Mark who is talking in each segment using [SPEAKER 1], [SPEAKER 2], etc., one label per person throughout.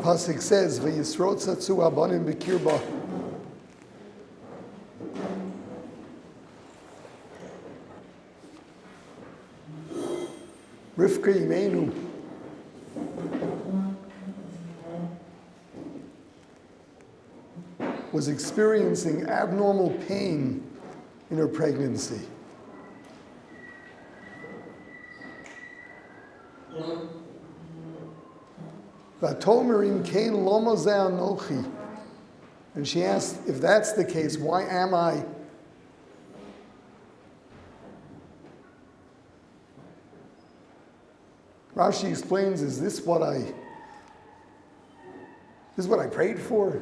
[SPEAKER 1] pasuk says, "V'yisrot satzu abanim b'kirba." Rivka Imenu was experiencing abnormal pain in her pregnancy. Vatomerim kain loma ze anochi. And she asked, if that's the case, why am I? Rashi explains, is this what I prayed for?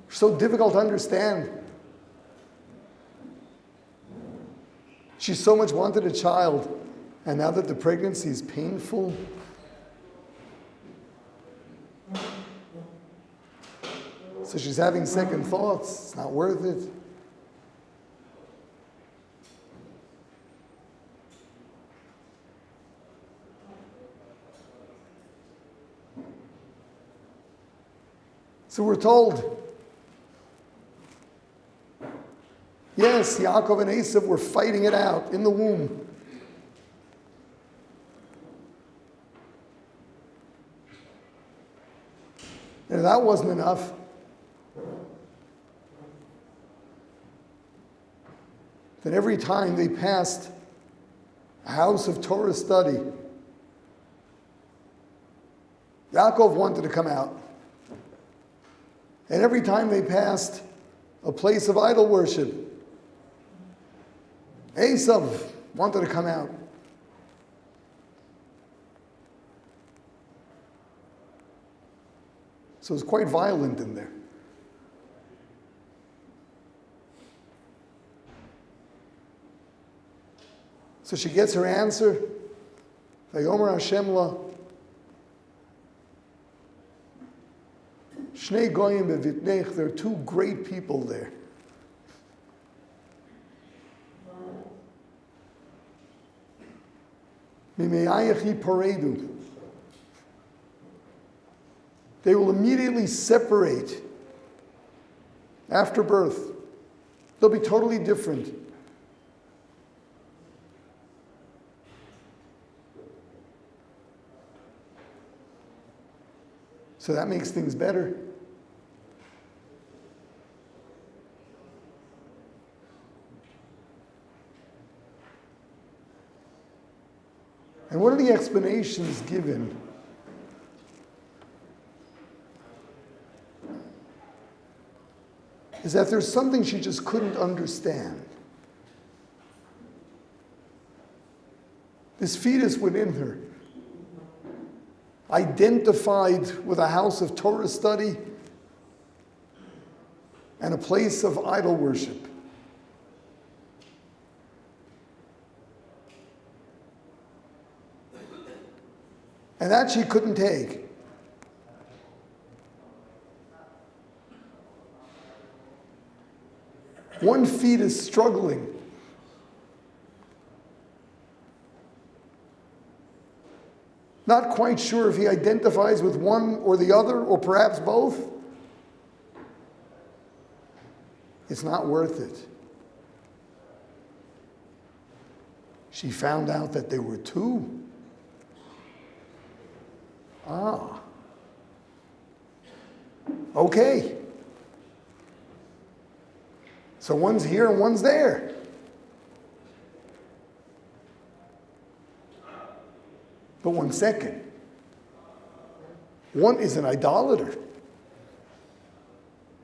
[SPEAKER 1] So difficult to understand. She so much wanted a child, and now that the pregnancy is painful, so she's having second thoughts. It's not worth it. So we're told, yes, Yaakov and Esav were fighting it out in the womb. And if that wasn't enough, then every time they passed a house of Torah study, Yaakov wanted to come out. And every time they passed a place of idol worship, Esav wanted to come out. So it's quite violent in there. So she gets her answer. Vayomer Hashem la Shnei goyim bevitnech. There are two great people there. Mimeyayechi paredu. They will immediately separate after birth. They'll be totally different. So that makes things better. And what are the explanations given? Is that there's something she just couldn't understand. This fetus within her, identified with a house of Torah study and a place of idol worship. And that she couldn't take. One fetus struggling. Not quite sure if he identifies with one or the other, or perhaps both. It's not worth it. She found out that there were two. Ah. Okay. So one's here and one's there. But 1 second. One is an idolater.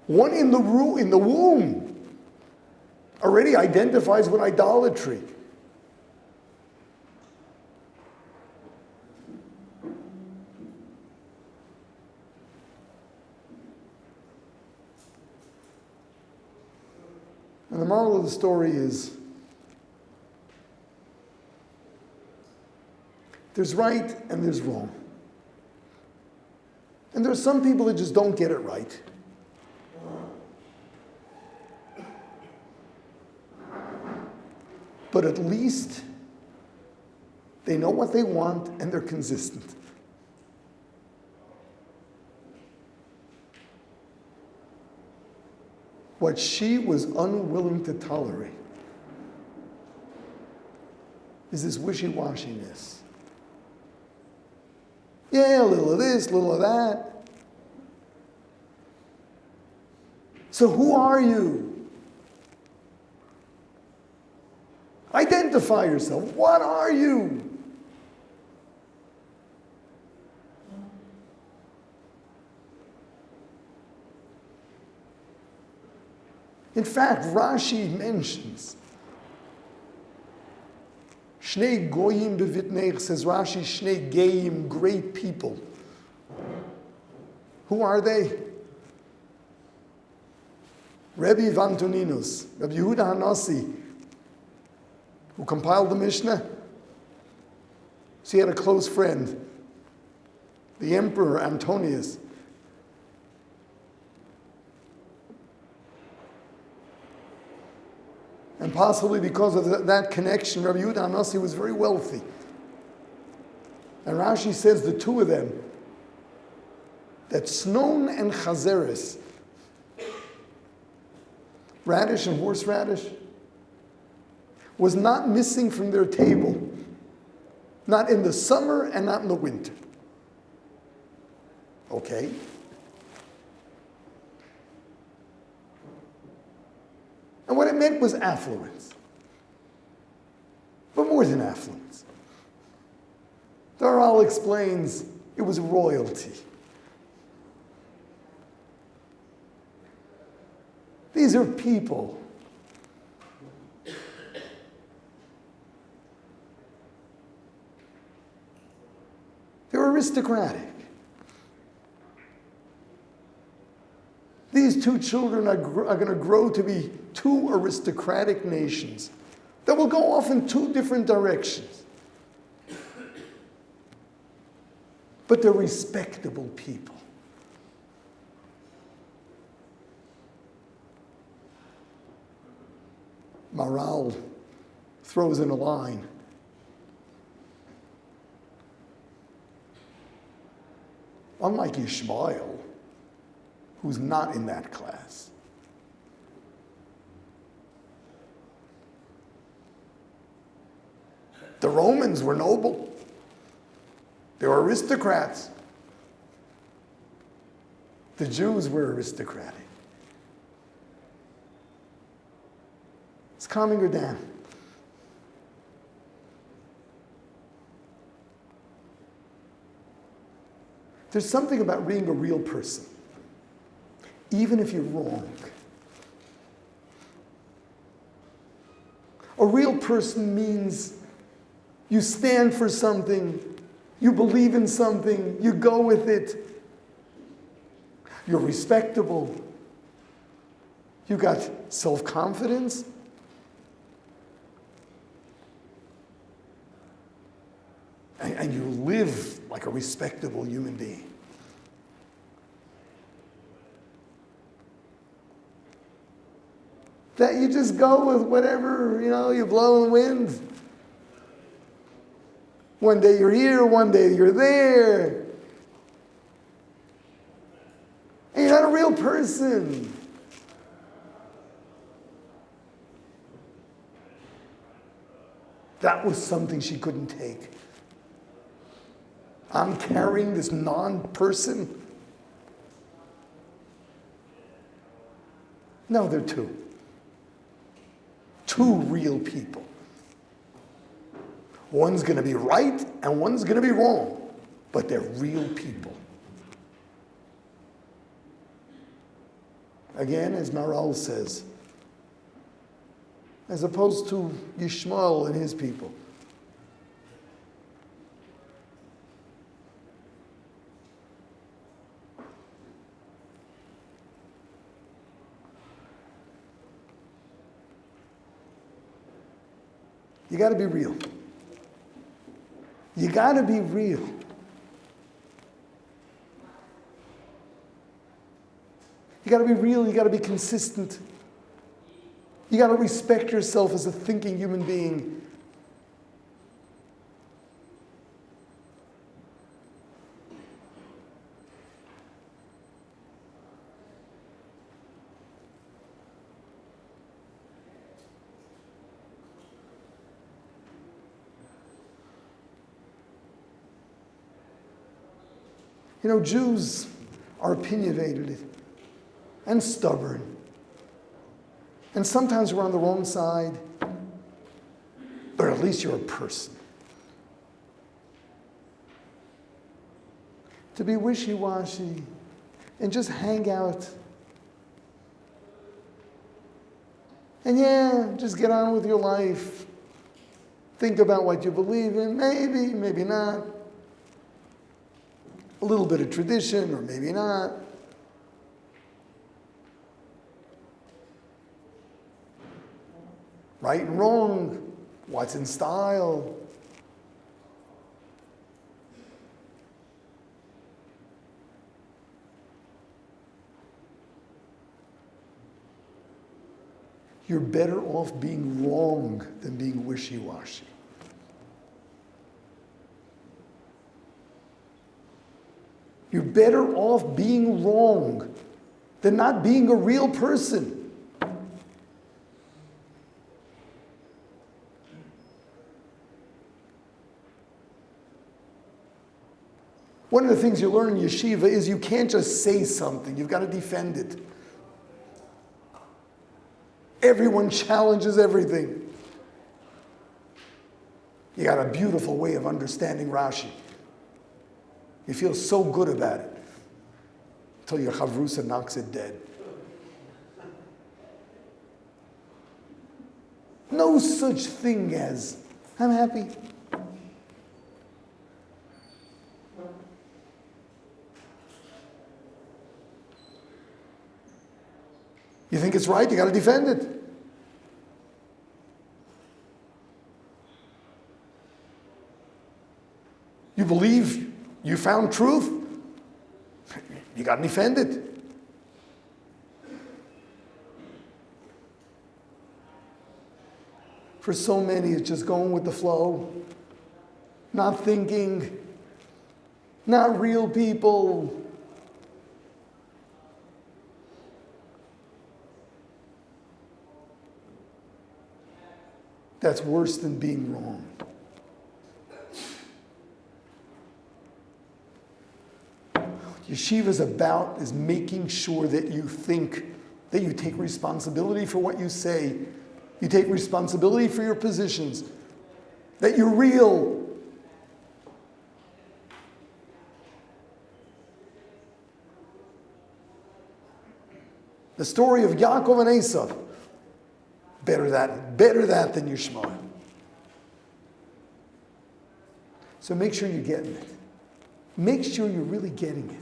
[SPEAKER 1] One in the womb already identifies with idolatry. And the moral of the story is, there's right and there's wrong. And there are some people that just don't get it right. But at least They know what they want and they're consistent. What she was unwilling to tolerate is this wishy-washiness. Yeah, a little of this, a little of that. So who are you? Identify yourself. What are you? In fact, Rashi mentions Shnei goyim bevitneich, says Rashi, Shnei geim, great people. Who are they? Rebbe Vantoninus, Rabbi Yehuda Hanassi, who compiled the Mishnah. So he had a close friend, the Emperor Antonius. And possibly because of that connection, Rabbi Yehuda Hanassi was very wealthy. And Rashi says the two of them, that snon and chazeres, radish and horseradish, was not missing from their table, not in the summer and not in the winter. Okay? And what it meant was affluence. But more than affluence. The Aral explains it was royalty. These are people. They're aristocratic. These two children are going to grow to be two aristocratic nations that will go off in two different directions. But they're respectable people. Maral throws in a line. Unlike Yishmael, who's not in that class. The Romans were noble. They were aristocrats. The Jews were aristocratic. It's calming her down. There's something about being a real person, even if you're wrong. A real person means you stand for something, you believe in something, you go with it, you're respectable, you got self-confidence. And you live like a respectable human being. That you just go with whatever, you blow in the wind. One day you're here, one day you're there. And you're not a real person. That was something she couldn't take. I'm carrying this non-person. No, they're two. Two real people. One's going to be right and one's going to be wrong, but they're real people. Again, as Maral says, as opposed to Yishmael and his people. You got to be real. You got to be real. You got to be real. You got to be consistent. You got to respect yourself as a thinking human being. Jews are opinionated and stubborn. And sometimes we're on the wrong side, but at least you're a person. To be wishy-washy and just hang out. And just get on with your life. Think about what you believe in, maybe, maybe not. A little bit of tradition, or maybe not. Right and wrong, what's in style. You're better off being wrong than being wishy-washy. You're better off being wrong than not being a real person. One of the things you learn in Yeshiva is you can't just say something, you've got to defend it. Everyone challenges everything. You got a beautiful way of understanding Rashi. You feel so good about it until your chavrusa knocks it dead. No such thing as, I'm happy. You think it's right, you got to defend it. You believe you found truth, you got to defend it. For so many, it's just going with the flow, not thinking, not real people. That's worse than being wrong. What Yeshiva's about is making sure that you think, that you take responsibility for what you say, you take responsibility for your positions, that you're real. The story of Yaakov and Esav, better that than Yishmael. So make sure you're getting it. Make sure you're really getting it.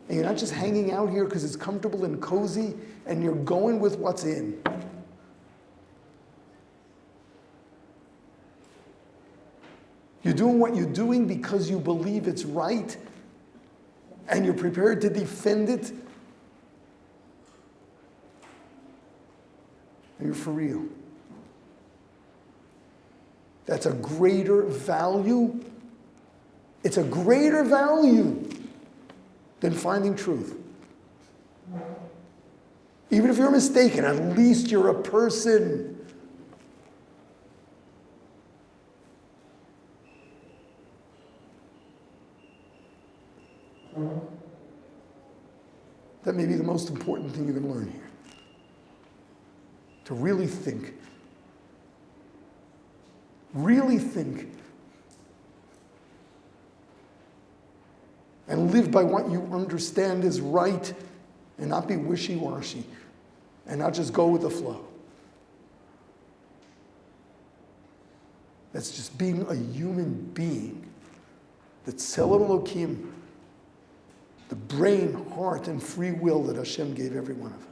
[SPEAKER 1] And you're not just hanging out here because it's comfortable and cozy, and you're going with what's in. You're doing what you're doing because you believe it's right, and you're prepared to defend it. And you're for real. That's a greater value. It's a greater value than finding truth. Even if you're mistaken, at least you're a person. That may be the most important thing you can learn here. To really think. Really think. And live by what you understand is right, and not be wishy-washy, and not just go with the flow. That's just being a human being. The Tzelem Elokim, the brain, heart, and free will that Hashem gave every one of us.